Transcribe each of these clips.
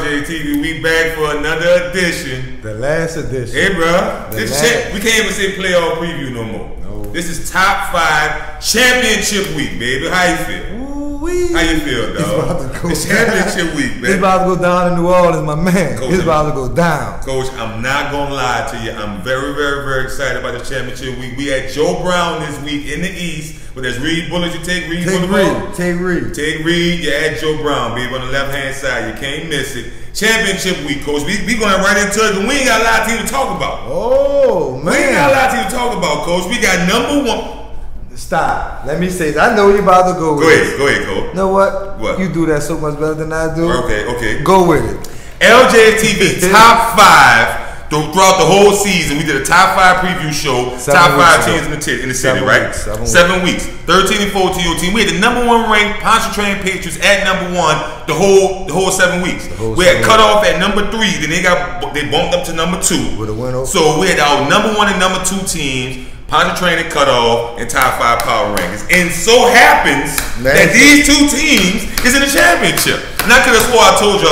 LGTV. We back for another edition. The last edition. Hey, bro. This shit, we can't even say playoff preview no more. No. This is top 5 championship week, baby. How you feel? Ooh-wee. How you feel, dog? It's championship week, man. It's about to go down in New Orleans, my man. Coach, it's about to go down. Coach, I'm not going to lie to you. I'm very, very, very excited about the championship week. We had Joe Brown this week in the East. But there's Reed Bullets. You take Reed Bullets. Take Reed. Take Reed. You add Joe Brown, baby, on the left-hand side. You can't miss it. Championship week, Coach. We going right into it. We ain't got a lot of teams to talk about. Oh, man. We ain't got a lot of teams to talk about, Coach. We got number 1. Stop. Let me say this. I know you're about to go with it. Go ahead, Coach. You know what? What? You do that so much better than I do. Okay. Go with it. LJTV top 5 throughout the whole season. We did a top 5 preview show. Top 5 teams in the city, right? 7 weeks. 13 and 14 your team. We had the number 1 ranked Pontchartrain Patriots at number 1 the whole 7 weeks. We had cut off at number 3. Then they bumped up to number 2. With a win over. So we had our number 1 and number 2 teams. Pontchartrain and cut off and top 5 power rankings. And so happens that these 2 teams is in the championship. Not because that's what I told you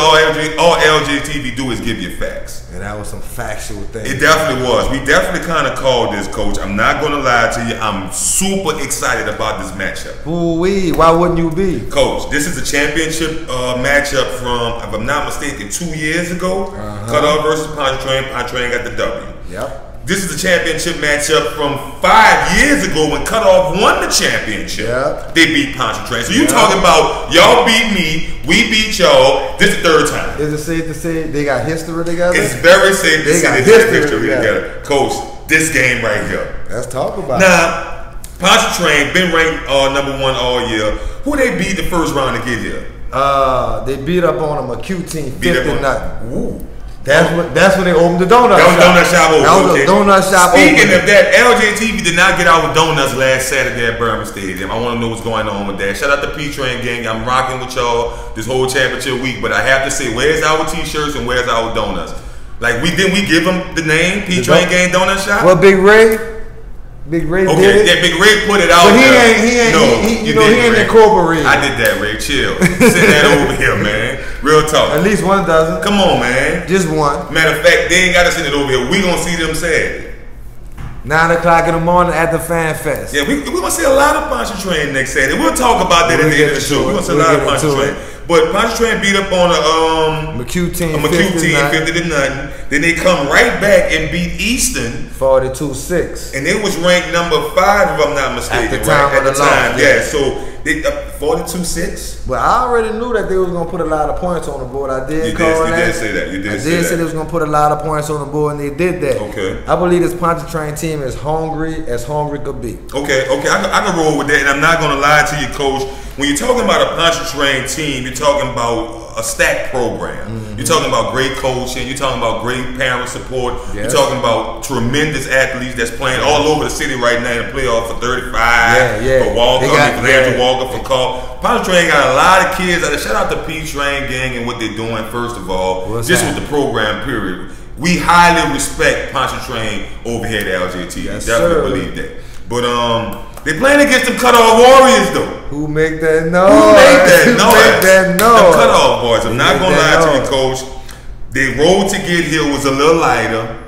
all LJTV do is give you facts. And that was some factual things. It definitely was. We definitely kind of called this, Coach. I'm not going to lie to you. I'm super excited about this matchup. Ooh-wee. Why wouldn't you be? Coach, this is a championship matchup from, if I'm not mistaken, 2 years ago. Cut off versus Pontchartrain. Pontchartrain got the W. Yep. This is a championship matchup from 5 years ago when Cutoff won the championship. Yep. They beat Pontchartrain. So you talking about y'all beat me, we beat y'all. This is the 3rd time. Is it safe to say they got history together? It's very safe to say they got history together. Coach, this game right here. Let's talk about it. Now, Pontchartrain been ranked number 1 all year. Who they beat the first round to get here? They beat up on a McHugh team 50-0. Ooh. That's when they opened the donut shop. That was donut shop over. That was a donut shop. Speaking of that, LJTV did not get out with donuts last Saturday at Birmingham Stadium. I want to know what's going on with that. Shout out to P-Train gang. I'm rocking with y'all this whole championship week, but I have to say, where's our T-shirts and where's our donuts? Like we give them the name P-Train gang donut shop. Well, Big Ray. Big Ray did it. Yeah, Big Ray put it out. But he ain't incorporated. I did that, Ray. Chill. Send that over here, man. Real talk. At least 1 dozen. Come on, man. Just 1. Matter of fact, they ain't got to send it over here. We gonna see them Saturday. 9 o'clock in the morning at the Fan Fest. Yeah, we're gonna see a lot of Pontchartrain next Saturday. We'll talk about that at the end of the show. We're gonna see a lot of Pontchartrain. But Pontchartrain beat up on a McHugh team 50-0. Then they come right back and beat Easton 42-6. And they was ranked number 5 if I'm not mistaken. At the time, right? At the time, yeah. So they 42-6. Well, I already knew that they was gonna put a lot of points on the board. I did You did say that. You did say that. I did say they was gonna put a lot of points on the board, and they did that. Okay. I believe this Pontchartrain team is hungry as hungry could be. Okay. I can roll with that, and I'm not gonna lie to you, Coach. When you're talking about a Pontchartrain team, you're talking about a stacked program. You're talking about great coaching. You're talking about great parent support. You're talking about tremendous athletes that's playing all over the city right now in the playoff for 35. For Walker, for Andrew Walker, for Carl. Pontchartrain got a lot of kids. Shout out to P-Train gang and what they're doing. First of all, with the program. Period. We highly respect Pontchartrain over here at LJT. Definitely believe that. But they playing against them Cutoff Warriors though. Who make that noise? Who make that noise? Make that noise? The Cutoff boys. I'm not gonna lie to you, Coach. The road to get here was a little lighter.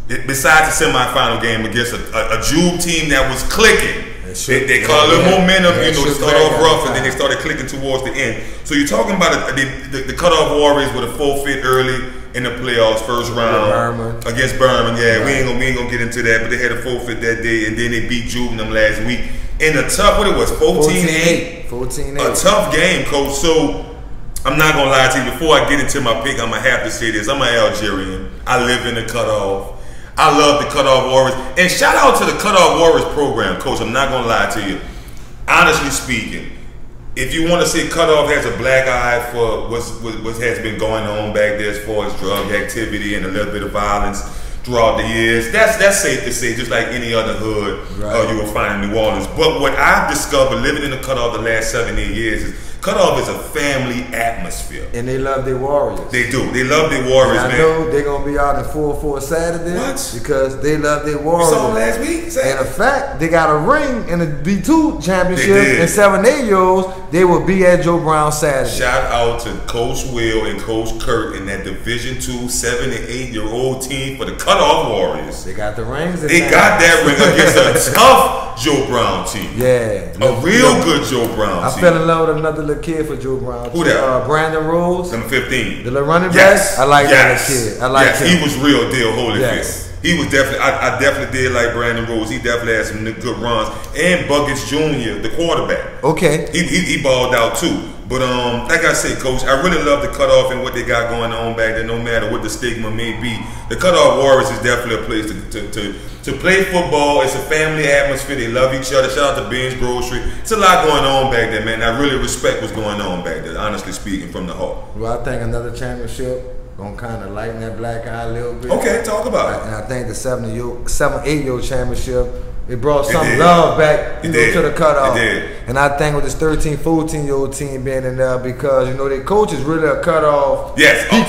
Besides the semifinal game against a Jube team that was clicking. They caught a little momentum, they started off rough and then they started clicking towards the end. So you're talking about the Cutoff Warriors with a forfeit early in the playoffs, first round against Berman. Yeah, we ain't gonna get into that, but they had a forfeit that day and then they beat Jube them last week in a tough, 14-8. 14-8. A tough game, Coach. So I'm not gonna lie to you. Before I get into my pick, I'm gonna have to say this. I'm an Algerian. I live in the Cutoff. I love the Cutoff Warriors. And shout out to the Cutoff Warriors program, Coach. I'm not going to lie to you. Honestly speaking, if you want to say Cutoff has a black eye for what has been going on back there as far as drug activity and a little bit of violence throughout the years, that's safe to say, just like any other hood you will find in New Orleans. But what I've discovered living in the Cutoff the last 7-8 years is Cutoff is a family atmosphere. And they love their Warriors. They do. They love their Warriors, and I know they're going to be out in 4-4 Saturday. What? Because they love their Warriors. You saw them last week? And in fact, they got a ring in the B2 championship. And 7-8-year-olds, they will be at Joe Brown Saturday. Shout out to Coach Will and Coach Kurt in that Division II 7- and 8-year-old team for the Cutoff Warriors. They got the rings. They got that ring against a tough Joe Brown team. Yeah. A real good Joe Brown team. I fell in love with another little kid for Joe Brown. Who that? Brandon Rose. Number 15. The little running back. Yes. I like that kid. I like him. He was real deal Holyfield. Yes. He was definitely, I definitely did like Brandon Rose. He definitely had some good runs. And Buckets Jr., the quarterback. Okay. He balled out too. But like I said, Coach, I really love the Cutoff and what they got going on back there, no matter what the stigma may be. The Cutoff Warriors is definitely a place to play football. It's a family atmosphere. They love each other. Shout out to Ben's Grocery. It's a lot going on back there, man. I really respect what's going on back there, honestly speaking, from the heart. Well, I think another championship gonna kind of lighten that black eye a little bit. Okay, talk about it. And I think the 7-8-year-old championship, it brought some love back to the Cutoff. It did. And I think with this 13, 14-year-old team being in there, because, you know, their coach is really a Cutoff. Yes. He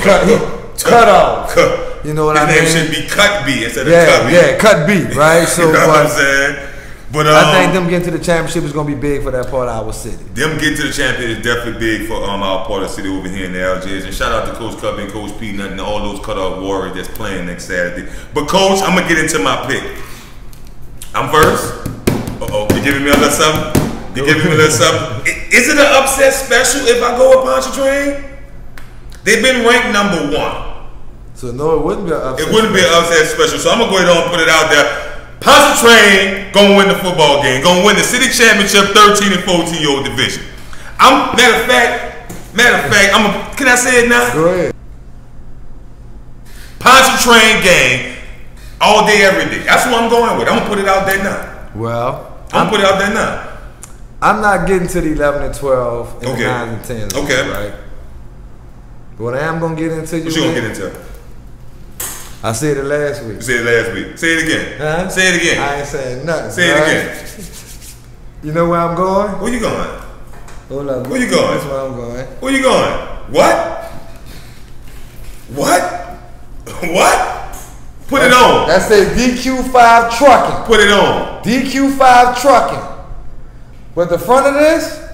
cut off. You know what I mean? His name should be Cut B instead of Cut B. Yeah, Cut B, right? So, you know what I'm saying? But I think them getting to the championship is going to be big for that part of our city. Them getting to the championship is definitely big for our part of the city over here in the ALGIERS. And shout out to Coach Cubby and Coach Peanut and all those Cutoff Warriors that's playing next Saturday. But Coach, I'm going to get into my pick. I'm first. Uh-oh, you giving me a little something? You giving me a little something? Is it an upset special if I go with Pontchartrain? They've been ranked #1. So no, it wouldn't be an upset. It wouldn't be an upset special. So I'm going to go ahead and put it out there. Pontchartrain gonna win the football game. Gonna win the city championship 13 and 14-year-old division. Matter of fact, can I say it now? Go ahead. Pontchartrain game all day, every day. That's what I'm going with. I'm gonna put it out there now. Well, I'm gonna put it out there now. I'm not getting to the 11 and 12 and the 9 and 10. Okay. Right. But what I am gonna get into, What you gonna get into? I said it last week. You said it last week. Say it again. Huh? Say it again. I ain't saying nothing. Say it again. You know where I'm going? Where you going? Hold up. Where you going? That's where I'm going. Where you going? What? What? What? Put it on. That says DQ5 Trucking. Put it on. DQ5 Trucking. But the front of this,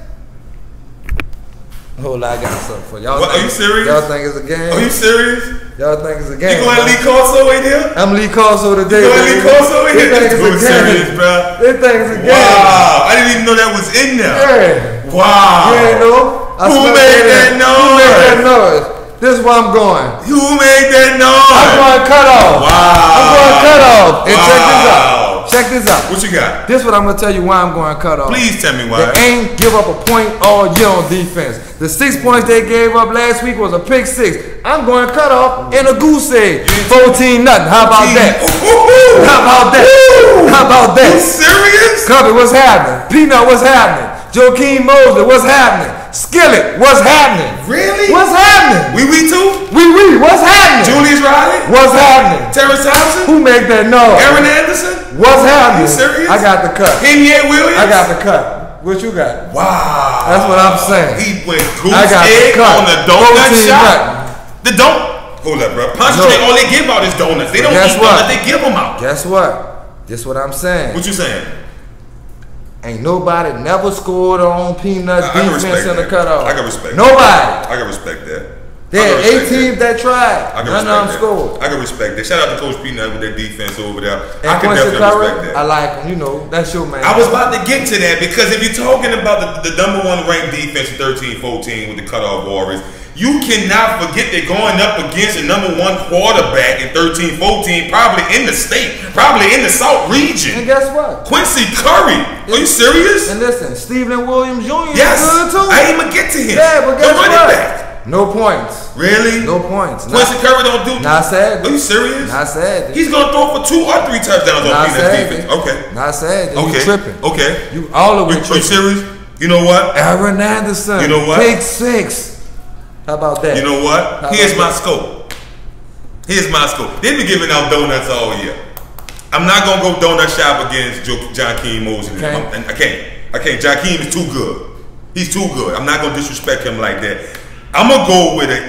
hold on, I got something for y'all. Are you serious? Y'all think it's a game? Are you serious? Y'all think it's a game? You going Lee Corso in here? I'm Lee Corso today. You going Lee Corso in here? They think it's a serious, game. bro. They think it's a game. Wow, I didn't even know that was in there. Yeah. Wow. You ain't know? Who made that noise? Who made that noise? This is where I'm going. Who made that noise? I'm going Cutoff. Wow. I'm going Cutoff. And check this out. Check this out. What you got? This is what I'm going to tell you why I'm going Cutoff. Please tell me why. They ain't give up a point all year on defense. The 6 points they gave up last week was a pick 6. I'm going Cutoff and a goose egg. 14-0. How about that? How about that? How about that? You serious? Cubby, what's happening? Peanut, what's happening? Joaquin Mosley, what's happening? Skillet, what's happening? Really? What's happening? We too? We, what's happening? Julius Riley? What's happening? Terrence Thompson? Who made that noise? Aaron Anderson? What's happening? You serious? I got the cut. Henry Williams? I got the cut. What you got? Wow. That's what I'm saying. He went goose I got egg the cut. on the donut shop. The Hold up, bro. Pontchartrain, all they give out is donuts. They don't eat donuts, they give them out. Guess what? This what I'm saying. What you saying? Ain't nobody never scored on Peanut defense in the cutoff. I can respect nobody. That. I can respect that. There are 8 teams that tried. None of them scored. I can respect that. Shout out to Coach Peanut with their defense over there. And I can definitely respect that. I like him. You know, that's your man. I was about to get to that because if you're talking about the #1 ranked defense in 13-14 with the Cutoff Warriors, you cannot forget they're going up against the #1 quarterback in 13-14, probably in the state, probably in the South region. And guess what? Quincy Curry. Are you serious? And listen, Stephen Williams Jr. Yes. is good too. I didn't even get to him. Yeah, but guess the running what? back. No points. Really? No points. Quincy Curry don't do. Not sad. Are you serious? Not sad. He's gonna throw for 2 or 3 touchdowns on Peanut's defense. Okay. Not sad. Okay. You tripping. Okay. You all the way tripping. Are you serious? You know what? Aaron Anderson. You know what? Pick 6. How about that? You know what? Here's my scope. Here's my scope. They've been giving out donuts all year. I'm not gonna go donut shop against Joaquin Mosley. Okay. I can't. Joaquin is too good. He's too good. I'm not gonna disrespect him like that. I'm gonna go with a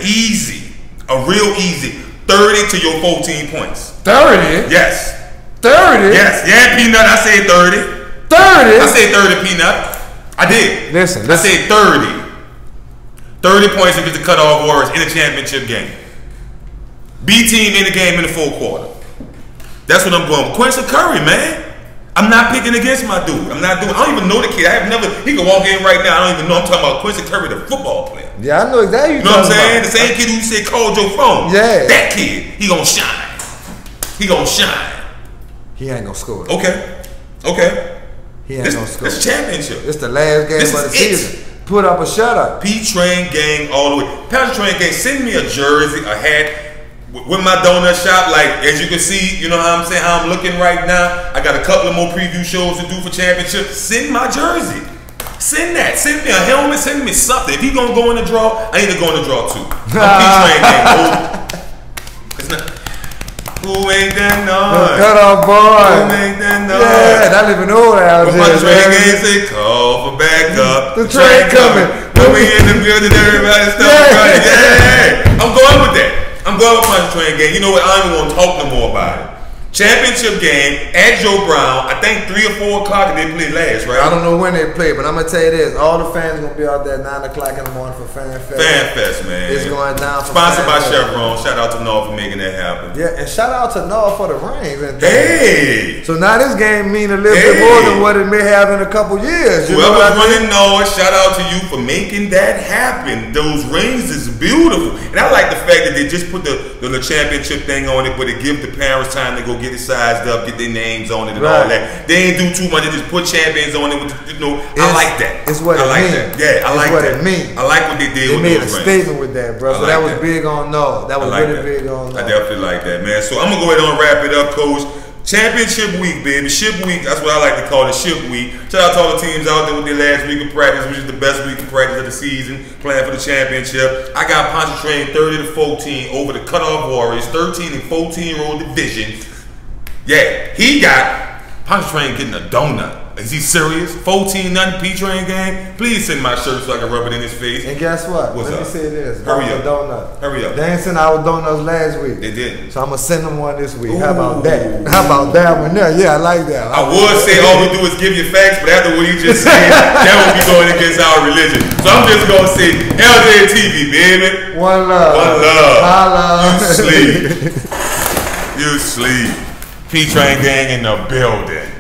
real easy 30 to your 14 points. 30? Yes. 30? Yes. Yeah, Peanut. I said 30. 30? I said 30, Peanut. I did. Listen. I said 30. 30 points against the cutoff Warriors in the championship game. B team in the game in the fourth quarter. That's what I'm going with. Quincy Curry, man. I'm not picking against my dude. I don't even know the kid. He can walk in right now. I don't even know. I'm talking about Quincy Curry, the football player. Yeah, I know exactly what I'm saying. The same kid who said called your phone. Yeah. That kid, he gonna shine. He gonna shine. He ain't gonna score. Okay. He ain't gonna score. It's a championship. It's the last game of the season. Put up a shutout. P-Train gang all the way. PATROITS gang, send me a jersey, a hat. With my donut shop, like as you can see, you know how I'm saying, how I'm looking right now. I got a couple of more preview shows to do for championship. Send my jersey. Send that. Send me a helmet. Send me something. If he gonna go in the draw, I need to go in the draw too. I'm P-Train gang. It's not. Who ain't that noise? Cut off boy. Who ain't that noise? Yeah, I live in old ALGIERS. But my train gang say call for backup. The train coming. When we in the building, everybody start running. Yeah. I'm going with that. I'm going with PONTCHARTRAIN game. You know what? I don't even want to talk no more about it. Championship game at Joe Brown. I think 3 or 4 o'clock they played last, right? I don't know when they play, but I'm gonna tell you this: all the fans gonna be out there 9 o'clock in the morning for Fan Fest. Fan Fest, man. It's going down. For Sponsored by Fan Chevron. Shout out to North for making that happen. Yeah, and shout out to North for the rings and things. Hey. So now this game mean a little bit more than what it may have in a couple years. Whoever's running North, shout out to you for making that happen. Those rings is beautiful, and I like the fact that they just put the championship thing on it, but it give the parents time to go get it sized up, get their names on it and all that. They ain't do too much. They just put champions on it. I like that. It's what it means. Yeah, I like what that. It means. I like what they did. They with made those a rings. statement with that, bro. So that was big on North. That was really big on North. I definitely like that, man. So I'm gonna go ahead and wrap it up, Coach. Championship week, baby. Ship week. That's what I like to call it, ship week. Shout out to all the teams out there with their last week of practice, which is the best week of practice of the season, playing for the championship. I got PONTCHARTRAIN 30 to 14 over the cutoff Warriors, 13 and 14-year-old division. Yeah, he got PONTCHARTRAIN getting a donut. Is he serious? 14-0 P-Train gang? Please send my shirt so I can rub it in his face. And guess what? What's Let up? me say this. Hurry up. Donut. Hurry up. They ain't sent our donuts last week. They didn't. So I'm going to send them one this week. Ooh. How about that? How about that one there? Yeah, I like that. I would say all we do is give you facts, but after what you just said, that would be going against our religion. So I'm just going to say LJTV, baby. One love. One love. Holla. You sleep. You sleep. P-Train gang in the building.